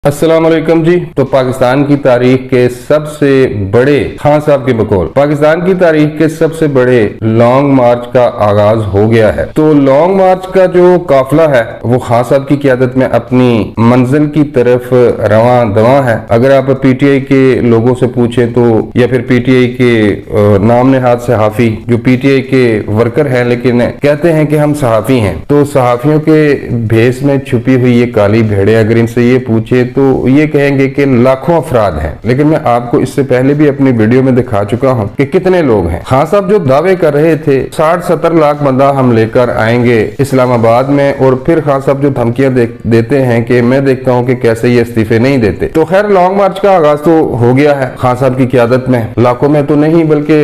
अस्सलाम वालेकुम जी। तो पाकिस्तान की तारीख के सबसे बड़े खान साहब की बकौल पाकिस्तान की तारीख के सबसे बड़े लॉन्ग मार्च का आगाज हो गया है। तो लॉन्ग मार्च का जो काफिला है वो खान साहब की क़यादत में अपनी मंजिल की तरफ रवां दवां है। अगर आप पीटीआई के लोगों से पूछे तो या फिर पीटीआई के नाम नहाद सहाफी जो पीटीआई के वर्कर हैं लेकिन कहते हैं कि हम सहाफी हैं, तो सहाफियों के भेस में छुपी हुई ये काली भेड़े अगर इनसे ये पूछे तो ये कहेंगे कि लाखों अफराद हैं। लेकिन मैं आपको इससे पहले भी अपनी वीडियो में दिखा चुका हूं कि कितने लोग हैं। खान साहब जो दावे कर रहे थे 60-70 लाख बंदा हम लेकर आएंगे इस्लामाबाद में, और फिर खान साहब जो धमकियां देते हैं कि मैं देखता हूं कि कैसे ये इस्तीफे नहीं देते। तो खैर लॉन्ग मार्च का आगाज तो हो गया है खान साहब की क़यादत में। लाखों में तो नहीं बल्कि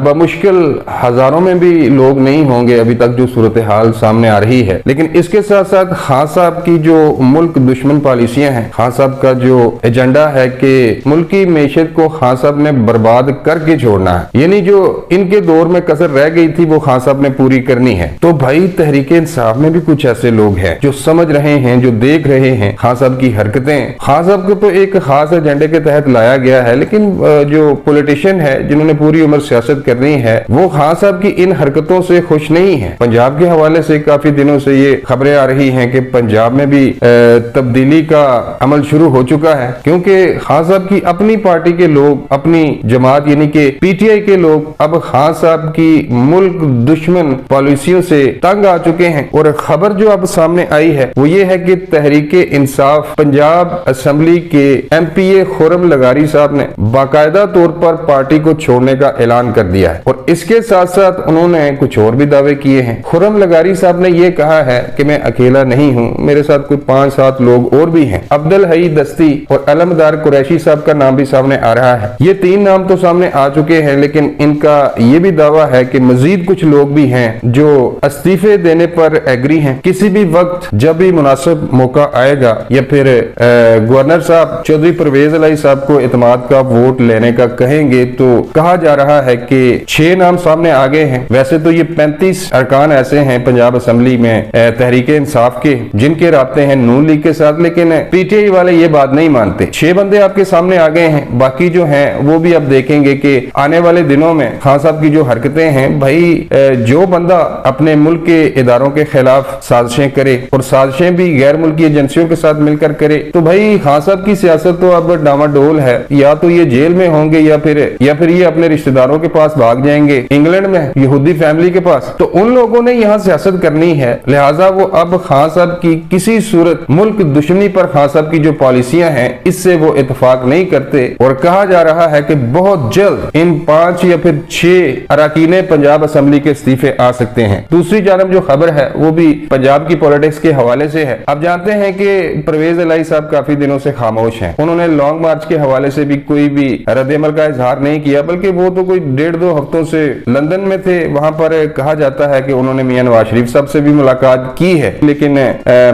बमुश्किल हजारों में भी लोग नहीं होंगे अभी तक जो सूरत हाल सामने आ रही है। लेकिन इसके साथ साथ खान साहब की जो मुल्क दुश्मन पॉलिसियां हैं, खान साहब का जो एजेंडा है कि मुल्की मैशत को खान साहब ने बर्बाद करके छोड़ना है, यानी जो इनके दौर में कसर रह गई थी वो खान साहब ने पूरी करनी है। तो भाई तहरीक इंसाफ में भी कुछ ऐसे लोग हैं जो समझ रहे हैं, जो देख रहे हैं खान साहब की हरकतें। खान साहब को तो एक खास एजेंडे के तहत लाया गया है, लेकिन जो पॉलिटिशियन है जिन्होंने पूरी उम्र सियासत करनी है वो खान साहब की इन हरकतों से खुश नहीं है। पंजाब के हवाले से काफी दिनों से ये खबरें आ रही हैं कि पंजाब में भी तब्दीली का अमल शुरू हो चुका है, क्योंकि खान साहब की अपनी पार्टी के लोग, अपनी जमात यानी कि पीटीआई के लोग अब खान साहब की मुल्क दुश्मन पॉलिसियों से तंग आ चुके हैं। और खबर जो अब सामने आई है वो ये है कि तहरीक इंसाफ पंजाब असेंबली के एमपीए खुर्रम लगारी साहब ने बाकायदा तौर पर पार्टी को छोड़ने का ऐलान कर दिया है। और इसके साथ साथ उन्होंने कुछ और भी दावे किए हैं। खुर्रम लगारी साहब ने यह कहा है कि मैं अकेला नहीं हूं, मेरे साथ कोई 5-7 लोग और भी हैं। अब्दुल हई दस्ती और अलमदार कुरैशी साहब का नाम भी सामने आ रहा है। ये 3 नाम तो सामने आ चुके हैं, लेकिन इनका ये भी दावा है कि मजीद कुछ लोग भी हैं जो इस्तीफे देने पर एग्री हैं। किसी भी वक्त जब भी मुनासिब मौका आएगा या फिर गवर्नर साहब चौधरी परवेज इलाही साहब को इत्मीनान का वोट लेने का कहेंगे, तो कहा जा रहा है कि 6 नाम सामने आ गए हैं। वैसे तो ये 35 अरकान ऐसे हैं पंजाब असेंबली में तहरीक इंसाफ के जिनके राब्ते हैं नून लीग के साथ, लेकिन पीटीआई वाले ये बात नहीं मानते। 6 बंदे आपके सामने आ गए हैं, बाकी जो हैं वो भी अब देखेंगे कि आने वाले दिनों में खान साहब की जो हरकतें हैं, भाई जो बंदा अपने मुल्क के इदारों के खिलाफ साजिशें करे और साजिशें भी गैर मुल्की एजेंसियों के साथ मिलकर करे, तो भाई खान साहब की सियासत तो अब डामाडोल है। या तो ये जेल में होंगे या फिर ये अपने रिश्तेदारों के पास भाग जाएंगे, इंग्लैंड में यहूदी फैमिली के पास। तो उन लोगों ने यहाँ सियासत करनी है, लिहाजा वो अब खान साहब की किसी सूरत मुल्क दुश्मनी पर खान साहब की जो पॉलिसियां हैं इससे वो इत्तेफाक नहीं करते। और कहा जा रहा है कि बहुत जल्द इन 5 या फिर 6 अरकान पंजाब असेंबली के इस्तीफे आ सकते हैं। दूसरी जानब जो खबर है वो भी पंजाब की पॉलिटिक्स के हवाले से है। अब जानते हैं कि परवेज इलाही साहब काफी दिनों से खामोश हैं। उन्होंने लॉन्ग मार्च के हवाले से भी कोई भी रद्द-ए-अमल का इजहार नहीं किया, बल्कि वो तो कोई 1.5-2 हफ्तों से लंदन में थे। वहां पर कहा जाता है कि उन्होंने मियां नवाज शरीफ साहब से भी मुलाकात की है, लेकिन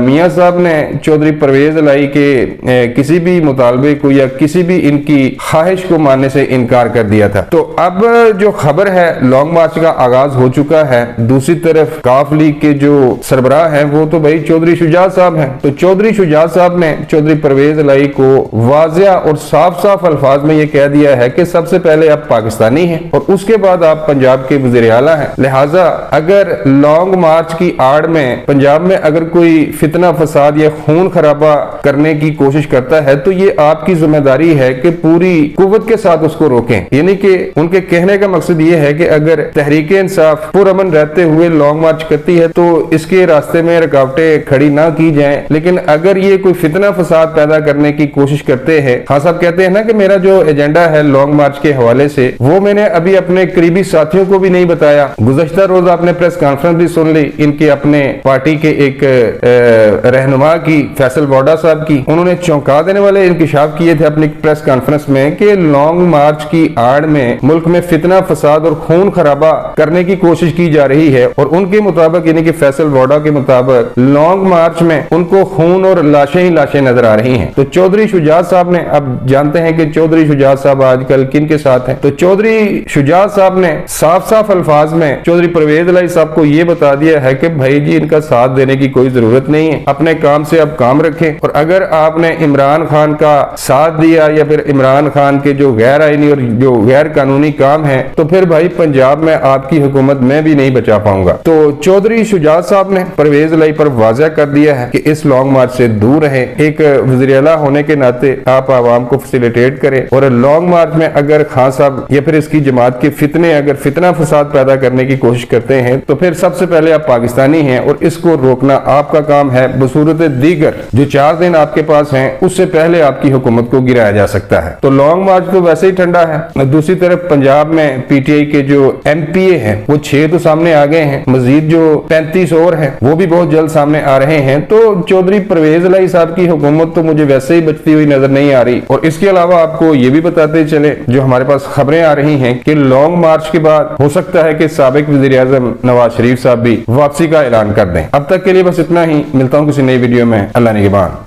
मियां साहब ने चौधरी परवेज इलाही के किसी भी मुतालबे को या किसी भी इनकी ख्वाहिश को मानने से इनकार कर दिया था। तो अब जो खबर है लॉन्ग मार्च का आगाज हो चुका है। दूसरी तरफ काफ लीग के जो सरबराह हैं वो तो भाई चौधरी शुजात साहब हैं। तो चौधरी शुजात साहब ने चौधरी परवेज इलाही को वाज़िया और साफ साफ अल्फाज में ये कह दिया है कि सबसे पहले आप पाकिस्तानी हैं और उसके बाद आप पंजाब के वज़ीर आला हैं। लिहाजा अगर लॉन्ग मार्च की आड़ में पंजाब में अगर कोई फितना फसाद या खून खराबा करने की कोशिश करता है तो ये आपकी जिम्मेदारी है कि पूरी कुव्वत के साथ उसको रोकें। यानी कि उनके कहने का मकसद ये है कि अगर तहरीक इंसाफ पुरअमन रहते हुए लॉन्ग मार्च करती है तो इसके रास्ते में रुकावटें खड़ी ना की जाएं, लेकिन अगर ये कोई फितना फसाद पैदा करने की कोशिश करते हैं, खान साहब कहते हैं ना कि मेरा जो एजेंडा है लॉन्ग मार्च के हवाले से वो मैंने अभी अपने करीबी साथियों को भी नहीं बताया। गुज़श्ता रोज आपने प्रेस कॉन्फ्रेंस भी सुन ली इनके अपने पार्टी के एक रहनुमा की, फैसल वोडा साहब की। उन्होंने चौंका देने वाले इंकशाफ किए थे अपनी प्रेस कॉन्फ्रेंस में कि लॉन्ग मार्च की आड़ में मुल्क में फितना फसाद और खून खराबा करने की कोशिश की जा रही है। और उनके मुताबिक यानी कि फैसल वोडा के मुताबिक लॉन्ग मार्च में उनको खून और लाशें ही लाशें नजर आ रही हैं। तो चौधरी शुजात साहब ने, अब जानते हैं कि चौधरी शुजात साहब आजकल किन के साथ हैं। तो चौधरी शुजात साहब ने साफ साफ अल्फाज में चौधरी परवेज इलाही साहब को यह बता दिया है कि भाई जी इनका साथ देने की कोई जरूरत नहीं है, अपने काम से आप काम रखें। और अगर आपने इमरान खान का साथ दिया या फिर इमरान खान के जो गैर आईनी और जो गैर कानूनी काम है, तो फिर भाई पंजाब में आपकी हुकूमत में भी नहीं बचा पाऊंगा। तो चौधरी शुजात साहब ने परवेज लाई पर वाज़ह कर दिया है कि इस लॉन्ग मार्च से दूर रहे। एक वज़ीर-ए-आला होने के नाते आप आवाम को फैसिलिटेट करें, और लॉन्ग मार्च में अगर खान साहब या फिर इसकी जमात के फितने अगर फितना फसाद पैदा करने की कोशिश करते हैं तो फिर सबसे पहले आप पाकिस्तानी हैं और इसको रोकना आपका काम है। बसूरत दीगर जो 4 दिन आपके पास हैं उससे पहले आपकी हुकूमत को गिराया जा सकता है। तो लॉन्ग मार्च तो वैसे ही ठंडा है। दूसरी तरफ पंजाब में पीटीआई के जो एमपीए हैं वो 6 तो सामने आ गए हैं, मजीद जो 35 और हैं वो भी बहुत जल्द सामने आ रहे हैं। तो चौधरी परवेज लाई साहब की हुकूमत तो मुझे वैसे ही बचती हुई नजर नहीं आ रही। और इसके अलावा आपको ये भी बताते चले, जो हमारे पास खबरें आ रही हैं कि लॉन्ग मार्च के बाद हो सकता है कि साबिक वज़ीर आज़म नवाज शरीफ साहब भी वापसी का ऐलान कर दें। अब तक के लिए बस इतना ही, मिलता हूं किसी नई वीडियो में। अल्लाह निगहबान।